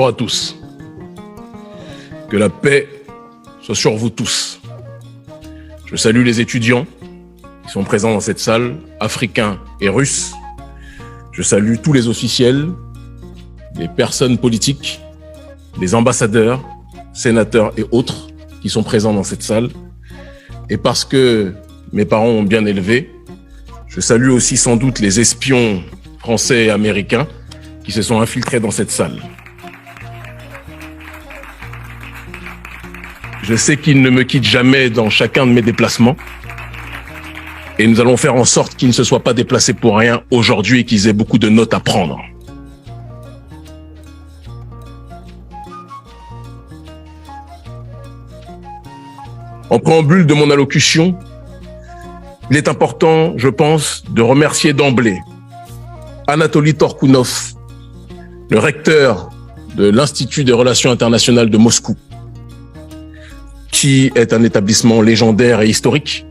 Bonjour à tous. Que la paix soit sur vous tous. Je salue les étudiants qui sont présents dans cette salle, africains et russes. Je salue tous les officiels, les personnes politiques, les ambassadeurs, sénateurs et autres qui sont présents dans cette salle. Et parce que mes parents ont bien élevé, je salue aussi sans doute les espions français et américains qui se sont infiltrés dans cette salle. Je sais qu'ils ne me quittent jamais dans chacun de mes déplacements. Et nous allons faire en sorte qu'ils ne se soient pas déplacés pour rien aujourd'hui et qu'ils aient beaucoup de notes à prendre. En préambule de mon allocution, il est important, je pense, de remercier d'emblée Anatoly Torkounov, le recteur de l'Institut des Relations internationales de Moscou, qui est un établissement légendaire et historique,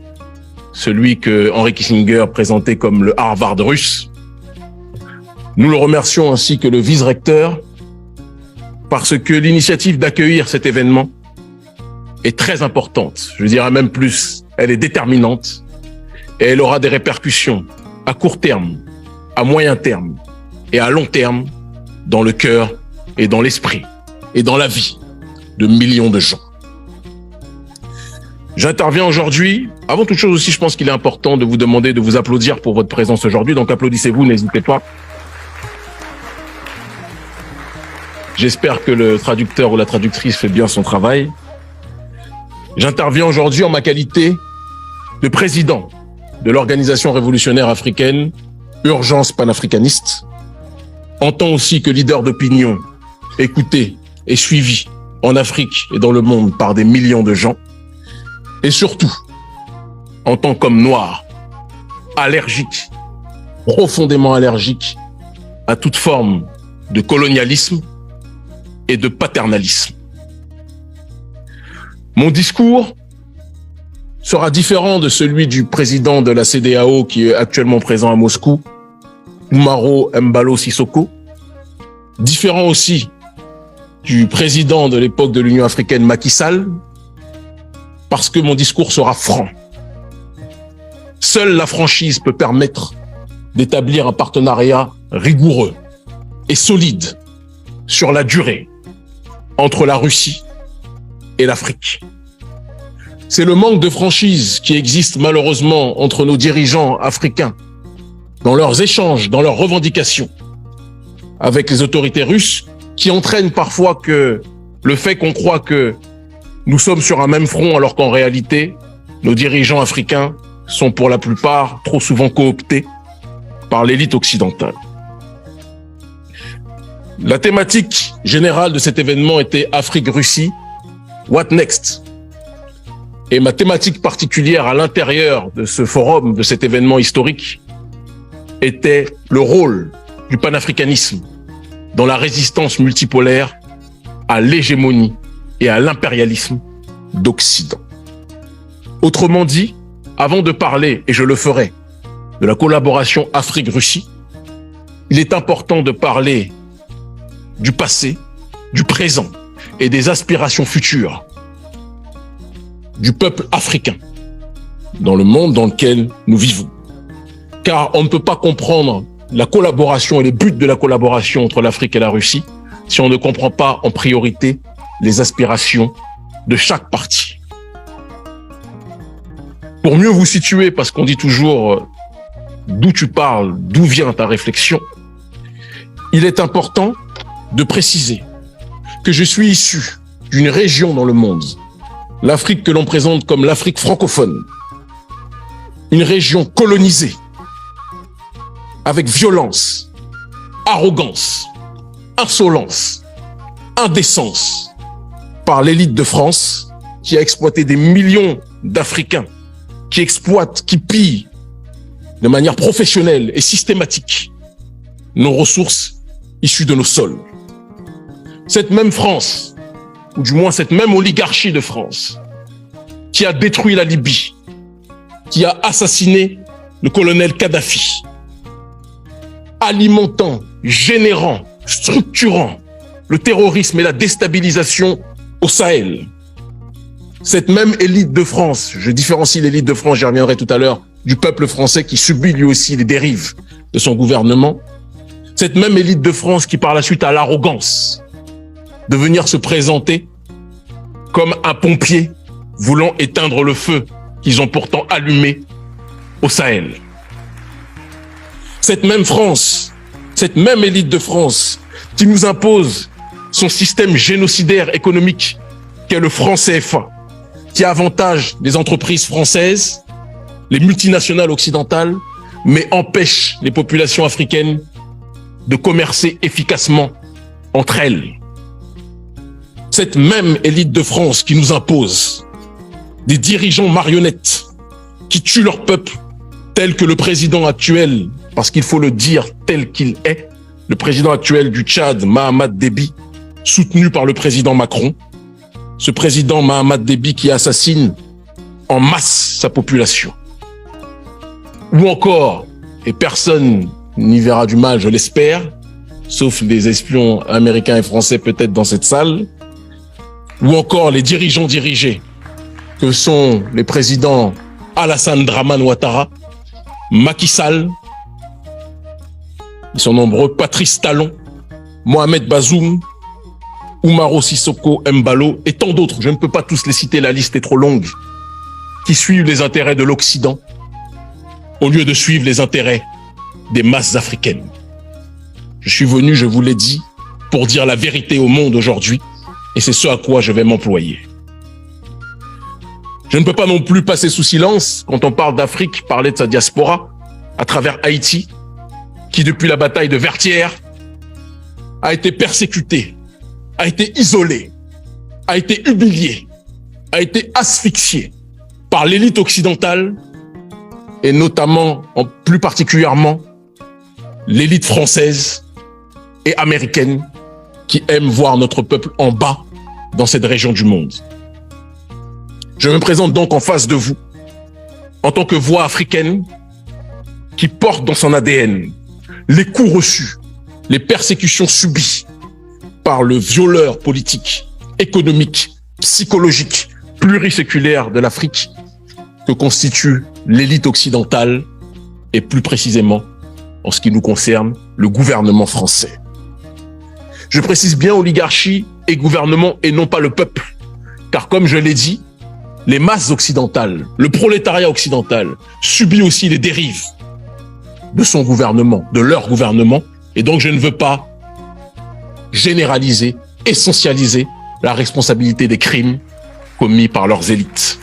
celui que Henry Kissinger présentait comme le Harvard russe. Nous le remercions ainsi que le vice-recteur, parce que l'initiative d'accueillir cet événement est très importante. Je dirais même plus, elle est déterminante et elle aura des répercussions à court terme, à moyen terme et à long terme dans le cœur et dans l'esprit et dans la vie de millions de gens. J'interviens aujourd'hui. Avant toute chose aussi, je pense qu'il est important de vous demander de vous applaudir pour votre présence aujourd'hui. Donc applaudissez-vous, n'hésitez pas. J'espère que le traducteur ou la traductrice fait bien son travail. J'interviens aujourd'hui en ma qualité de président de l'Organisation révolutionnaire africaine, Urgence panafricaniste, en tant aussi que leader d'opinion, écouté et suivi en Afrique et dans le monde par des millions de gens, et surtout en tant qu'homme noir, allergique, profondément allergique à toute forme de colonialisme et de paternalisme. Mon discours sera différent de celui du président de la CEDEAO qui est actuellement présent à Moscou, Umaro Embalo Sissoko, différent aussi du président de l'époque de l'Union africaine Macky Sall, parce que mon discours sera franc. Seule la franchise peut permettre d'établir un partenariat rigoureux et solide sur la durée entre la Russie et l'Afrique. C'est le manque de franchise qui existe malheureusement entre nos dirigeants africains dans leurs échanges, dans leurs revendications avec les autorités russes qui entraîne parfois que le fait qu'on croit que nous sommes sur un même front alors qu'en réalité, nos dirigeants africains sont pour la plupart trop souvent cooptés par l'élite occidentale. La thématique générale de cet événement était Afrique-Russie, what next? Et ma thématique particulière à l'intérieur de ce forum, de cet événement historique, était le rôle du panafricanisme dans la résistance multipolaire à l'hégémonie et à l'impérialisme d'Occident. Autrement dit, avant de parler, et je le ferai, de la collaboration Afrique-Russie, il est important de parler du passé, du présent et des aspirations futures du peuple africain dans le monde dans lequel nous vivons. Car on ne peut pas comprendre la collaboration et les buts de la collaboration entre l'Afrique et la Russie si on ne comprend pas en priorité les aspirations de chaque partie. Pour mieux vous situer, parce qu'on dit toujours d'où tu parles, d'où vient ta réflexion, il est important de préciser que je suis issu d'une région dans le monde, l'Afrique que l'on présente comme l'Afrique francophone, une région colonisée, avec violence, arrogance, insolence, indécence, par l'élite de France, qui a exploité des millions d'Africains, qui exploite, qui pille de manière professionnelle et systématique nos ressources issues de nos sols. Cette même France, ou du moins cette même oligarchie de France, qui a détruit la Libye, qui a assassiné le colonel Kadhafi, alimentant, générant, structurant le terrorisme et la déstabilisation au Sahel. Cette même élite de France, je différencie l'élite de France, j'y reviendrai tout à l'heure, du peuple français qui subit lui aussi les dérives de son gouvernement. Cette même élite de France qui par la suite a l'arrogance de venir se présenter comme un pompier voulant éteindre le feu qu'ils ont pourtant allumé au Sahel. Cette même France, cette même élite de France qui nous impose son système génocidaire économique qu'est le franc CFA, qui avantage les entreprises françaises, les multinationales occidentales, mais empêche les populations africaines de commercer efficacement entre elles. Cette même élite de France qui nous impose des dirigeants marionnettes qui tuent leur peuple, tel que le président actuel, parce qu'il faut le dire tel qu'il est, le président actuel du Tchad, Mahamat Déby, soutenu par le président Macron, ce président Mahamat Déby qui assassine en masse sa population. Ou encore, et personne n'y verra du mal, je l'espère, sauf les espions américains et français peut-être dans cette salle, ou encore les dirigeants dirigés, que sont les présidents Alassane Dramane Ouattara, Macky Sall, ils sont nombreux, Patrice Talon, Mohamed Bazoum, Umaro Sissoko Embalo et tant d'autres, je ne peux pas tous les citer, la liste est trop longue, qui suivent les intérêts de l'Occident au lieu de suivre les intérêts des masses africaines. Je suis venu, je vous l'ai dit, pour dire la vérité au monde aujourd'hui, et c'est ce à quoi je vais m'employer. Je ne peux pas non plus passer sous silence, quand on parle d'Afrique, parler de sa diaspora, à travers Haïti, qui depuis la bataille de Vertières, a été persécutée, a été isolée, a été humiliée, a été asphyxiée par l'élite occidentale, et notamment, plus particulièrement, l'élite française et américaine qui aime voir notre peuple en bas dans cette région du monde. Je me présente donc en face de vous en tant que voix africaine qui porte dans son ADN les coups reçus, les persécutions subies par le violeur politique, économique, psychologique, pluriséculaire de l'Afrique que constitue l'élite occidentale et plus précisément, en ce qui nous concerne, le gouvernement français. Je précise bien oligarchie et gouvernement et non pas le peuple, car comme je l'ai dit, les masses occidentales, le prolétariat occidental subit aussi les dérives de son gouvernement, de leur gouvernement, et donc je ne veux pas généraliser, essentialiser la responsabilité des crimes commis par leurs élites.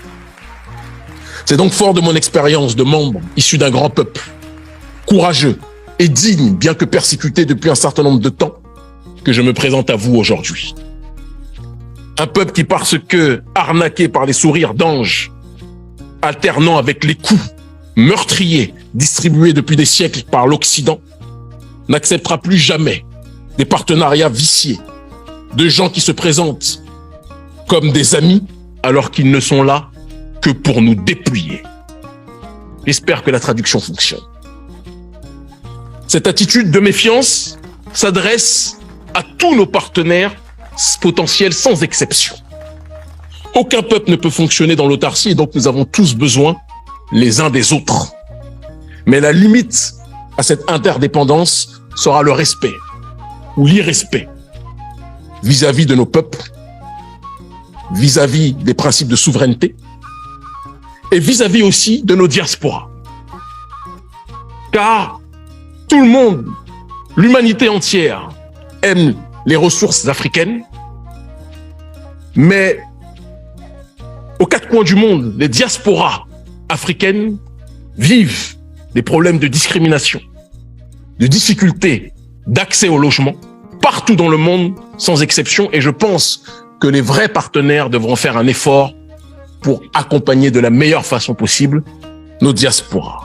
C'est donc fort de mon expérience de membre issu d'un grand peuple, courageux et digne, bien que persécuté depuis un certain nombre de temps, que je me présente à vous aujourd'hui. Un peuple qui, parce que arnaqué par les sourires d'anges, alternant avec les coups meurtriers distribués depuis des siècles par l'Occident, n'acceptera plus jamais des partenariats viciés, de gens qui se présentent comme des amis alors qu'ils ne sont là que pour nous dépouiller. J'espère que la traduction fonctionne. Cette attitude de méfiance s'adresse à tous nos partenaires potentiels sans exception. Aucun peuple ne peut fonctionner dans l'autarcie et donc nous avons tous besoin les uns des autres. Mais la limite à cette interdépendance sera le respect ou l'irrespect vis-à-vis de nos peuples, vis-à-vis des principes de souveraineté et vis-à-vis aussi de nos diasporas. Car tout le monde, l'humanité entière, aime les ressources africaines, mais aux quatre coins du monde, les diasporas africaines vivent des problèmes de discrimination, de difficultés d'accès au logement, partout dans le monde, sans exception, et je pense que les vrais partenaires devront faire un effort pour accompagner de la meilleure façon possible nos diasporas.